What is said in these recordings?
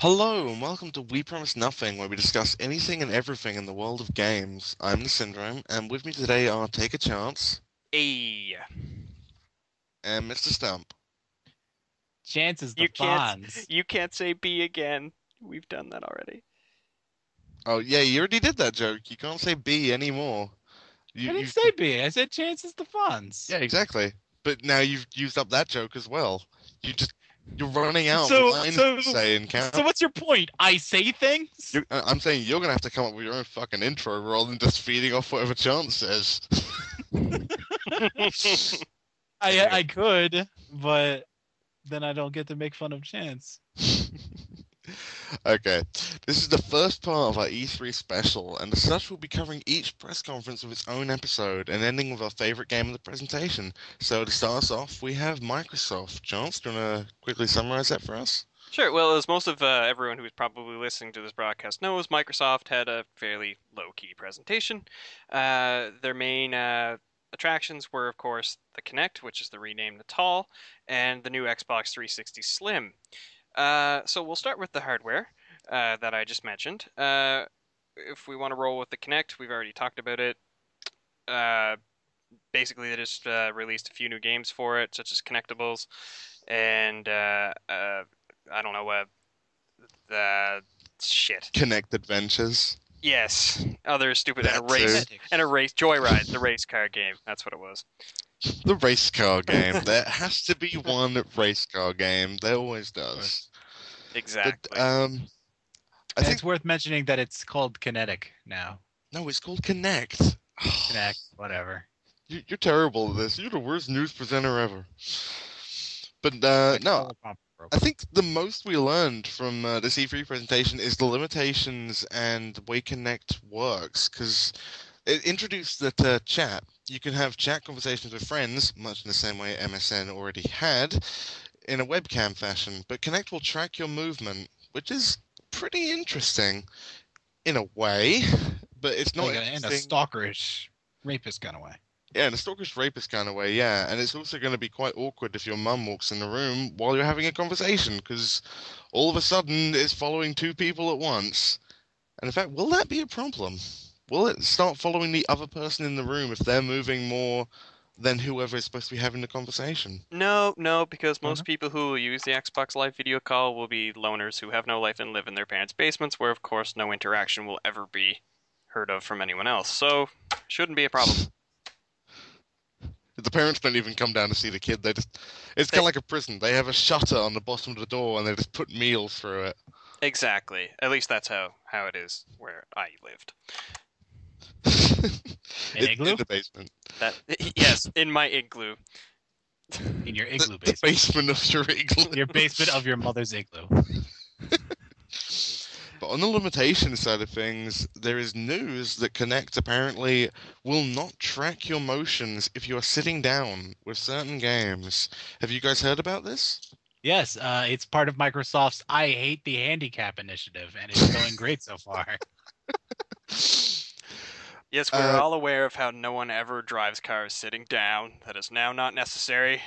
Hello and welcome to We Promise Nothing, where we discuss anything and everything in the world of games. I'm the Syndrome, and with me today are Take a Chance Hey, and Mr. Stump. Chances the you can't Fonz. you can't say B again. We've done that already. Oh yeah, you already did that joke. You can't say B anymore. I didn't You've say B. I said chances the Fonz. yeah, exactly. But now you've used up that joke as well. You're running out of So, lines so, to say and so count. what's your point? I say things. I'm saying you're gonna have to come up with your own fucking intro rather than just feeding off whatever Chance says. I Anyway. I could, but then I don't get to make fun of Chance. Okay, this is the first part of our E3 special, and as such, we'll be covering each press conference with its own episode and ending with our favorite game of the presentation. So to start us off, we have Microsoft. Chance, do you want to quickly summarize that for us? Sure. Well, as most of everyone who's probably listening to this broadcast knows, Microsoft had a fairly low-key presentation. Their main attractions were, of course, the Kinect, which is the renamed Natal, and the new Xbox 360 Slim. So we'll start with the hardware that I just mentioned. If we want to roll with the Kinect, we've already talked about it. Uh, Basically, they just released a few new games for it, such as Connectables and I don't know the shit. Connect Adventures. Yes, other stupid and a That too. race Kinetics. and a race Joyride, the race car game. That's what it was. The race car game. There has to be one race car game. There always Of course. does. But Exactly. I And think it's worth mentioning that it's called Kinetic now. no, it's called Connect. Connect, whatever. You're terrible at this. You're the worst news presenter ever. But Like no, Solar Pump I Robot. think the most we learned from the C3 presentation is the limitations and the way Connect works, because it introduced that chat. You can have chat conversations with friends, much in the same way MSN already had, in a webcam fashion, but Connect will track your movement, which is pretty interesting in a way, but it's not Like in a interesting. stalkerish rapist kind of way. Yeah, in a stalkish rapist kind of way, yeah. And it's also going to be quite awkward if your mum walks in the room while you're having a conversation, because all of a sudden it's following two people at once. And in fact, will that be a problem? Will it start following the other person in the room if they're moving more than whoever is supposed to be having the conversation? No, no, because Oh most no. people who will use the Xbox Live video call will be loners who have no life and live in their parents' basements, where of course no interaction will ever be heard of from anyone else. So, shouldn't be a problem. The parents don't even come down to see the kid. They just, it's kind They, of like a prison. They have a shutter on the bottom of the door and they just put meals through it. exactly. At least that's how it is where I lived. An In igloo? the basement. That yes, in my igloo. In your The, igloo the basement. basement of your igloo. Your basement of your mother's igloo. But on the limitation side of things, there is news that Kinect apparently will not track your motions if you are sitting down with certain games. Have you guys heard about this? Yes, it's part of Microsoft's I Hate the Handicap initiative, and it's going great so far. Yes, we're Uh, all aware of how no one ever drives cars sitting down. That is now not necessary.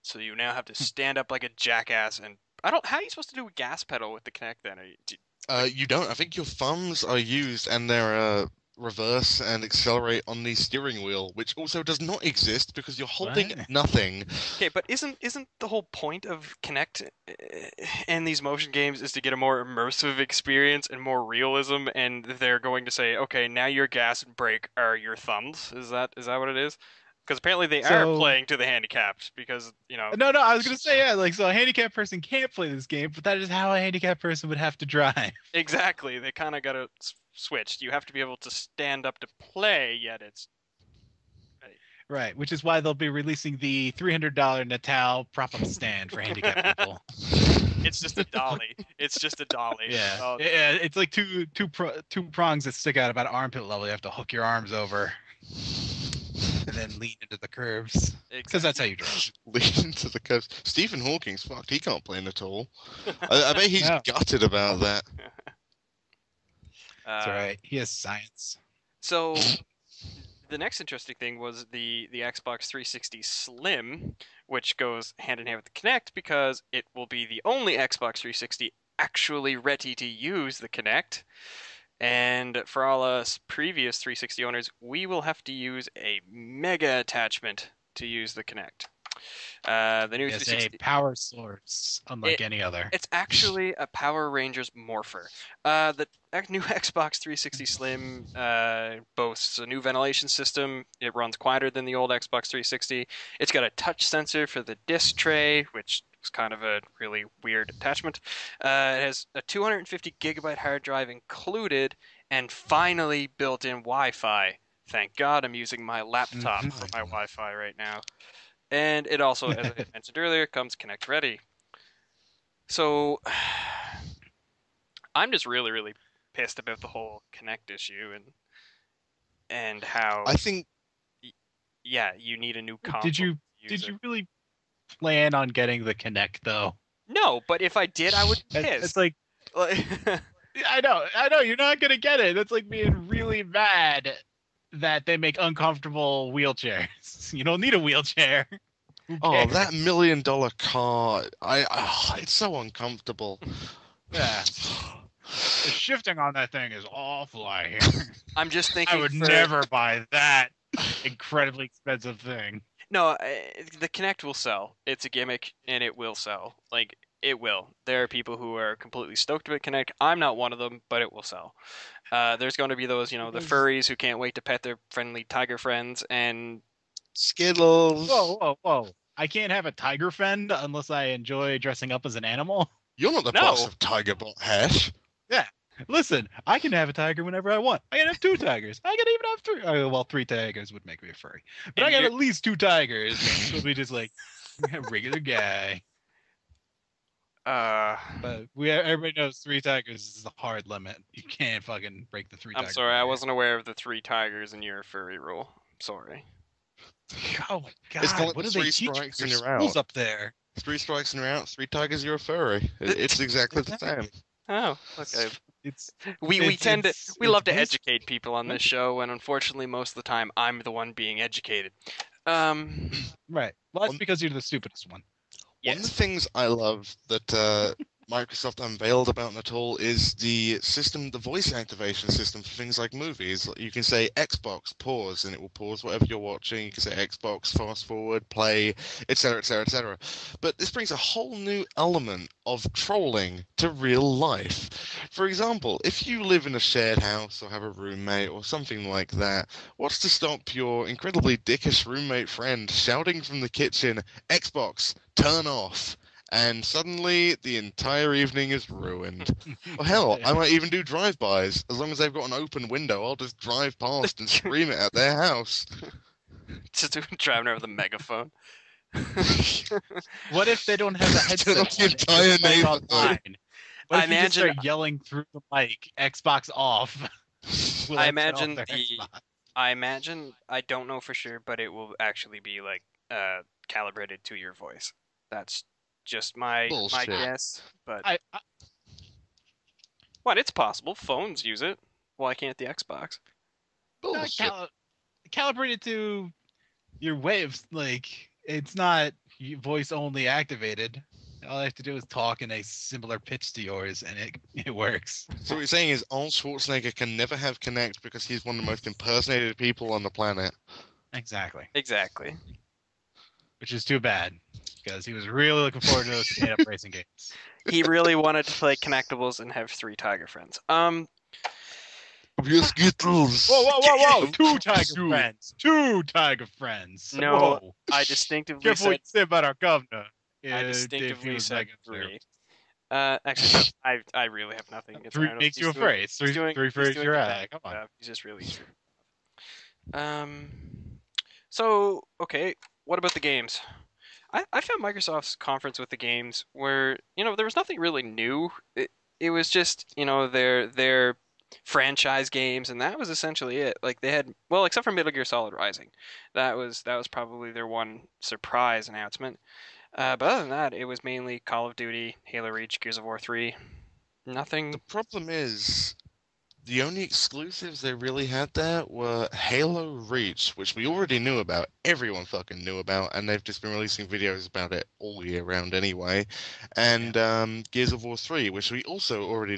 So you now have to stand up like a jackass and I don't. How are you supposed to do a gas pedal with the Kinect then? Like you don't. I think your thumbs are used and they're reverse and accelerate on the steering wheel, which also does not exist because you're holding What? nothing. okay, but isn't the whole point of Kinect and these motion games is to get a more immersive experience and more realism? And they're going to say, okay, now your gas and brake are your thumbs. Is that what it is? Because apparently they are So, playing to the handicapped because no, I was gonna say, yeah, like, so a handicapped person can't play this game, but that is how a handicapped person would have to drive. exactly they kind of got it switched. You have to be able to stand up to play, yet it's Right, which is why they'll be releasing the $300 Natal prop-up stand for handicapped people. it's just a dolly. It's just a dolly. Yeah, Oh, yeah, it's like two prongs that stick out about armpit level. You have to hook your arms over and then lean into the curves, because that's exactly. how you drive. Lean into the coast. Stephen Hawking's fucked. He can't play at all. I bet he's No, gutted about that. it's all uh, right. He has science. so the next interesting thing was the Xbox 360 Slim, which goes hand in hand with the Kinect because it will be the only Xbox 360 actually ready to use the Kinect. And for all us previous 360 owners, we will have to use a mega attachment to use the Kinect. The new It's a 360. power source, It, unlike any other. it's actually a Power Rangers morpher. The new Xbox 360 Slim boasts a new ventilation system. It runs quieter than the old Xbox 360. It's got a touch sensor for the disc tray, which is kind of a really weird attachment. It has a 250 gigabyte hard drive included, and finally built-in Wi-Fi. Thank God I'm using my laptop for my Wi-Fi right now. And it also, as I mentioned earlier, comes Kinect ready. So I'm just really, really pissed about the whole Kinect issue and how I think you need a new console. Did you really plan on getting the Kinect though? No, but if I did, I would be pissed. It's like I know you're not gonna get it. That's like being really mad that they make uncomfortable wheelchairs. You don't need a wheelchair. Oh, that $1 million car! It's so uncomfortable. Yeah. The shifting on that thing is awful. I hear. I'm just thinking. I would never buy that incredibly expensive thing. No, the Kinect will sell. It's a gimmick, and it will sell. Like, it will. There are people who are completely stoked about Kinect. I'm not one of them, but it will sell. There's going to be those, the furries who can't wait to pet their friendly tiger friends, and Skittles. Whoa. I can't have a tiger friend unless I enjoy dressing up as an animal. You're not the boss of Tigerbot Hash. Yeah. Listen, I can have a tiger whenever I want. I can have 2 tigers. I can even have 3. Well, 3 tigers would make me a furry. But I got at least 2 tigers. It'll be just like a regular guy. But everybody knows 3 tigers is the hard limit. You can't fucking break the 3 tigers. I'm sorry, I wasn't aware of the 3 tigers in your furry rule. Sorry. Oh my god! It's called what do 3 they teach strikes in and your you're schools out. Up there? 3 strikes and you're out. 3 tigers, you're a furry. It's exactly the same. Oh, okay. We love to educate people on this show, and unfortunately, most of the time, I'm the one being educated. Right. Well, that's because you're the stupidest one. One of the things I love that Microsoft unveiled about the tool is the voice activation system for things like movies. You can say Xbox pause, and it will pause whatever you're watching. You can say Xbox fast forward, play, etc., etc., etc. But this brings a whole new element of trolling to real life. For example, if you live in a shared house or have a roommate or something like that, what's to stop your incredibly dickish roommate friend shouting from the kitchen, Xbox, turn off? And suddenly, the entire evening is ruined. Or hell, I might even do drive-bys. As long as they've got an open window, I'll just drive past and scream it at their house. Just driving over the megaphone. What if they don't have the headset on? The entire neighborhood. What if you just start yelling through the mic, Xbox off? I imagine I don't know for sure, but it will actually be like calibrated to your voice. That's just my guess, but what? It's possible. Phones use it. Why can't the Xbox? Calibrated to your waves. Like, it's not voice only activated. All I have to do is talk in a similar pitch to yours, and it works. So what you're saying is Arnold Schwarzenegger can never have Kinect because he's one of the most impersonated people on the planet. Exactly. Which is too bad, because he was really looking forward to those stand-up racing games. He really wanted to play Kinectables and have 3 tiger friends. Your Skittles. Whoa! 2 tiger friends. No, whoa. I distinctively Careful said. What you say about our governor. I distinctively said 3. Actually, I really have nothing. 3 makes you afraid. 3 furries you're at. Come on. He's just really true. So, okay, what about the games? I found Microsoft's conference with the games where, there was nothing really new. It was just, their franchise games, and that was essentially it. Like, they had, well, except for Metal Gear Solid Rising. That was probably their one surprise announcement. But other than that, it was mainly Call of Duty, Halo Reach, Gears of War 3. Nothing. The problem is, the only exclusives they really had there were Halo Reach, which we already knew about. Everyone fucking knew about, and they've just been releasing videos about it all year round anyway. And Gears of War 3, which we also already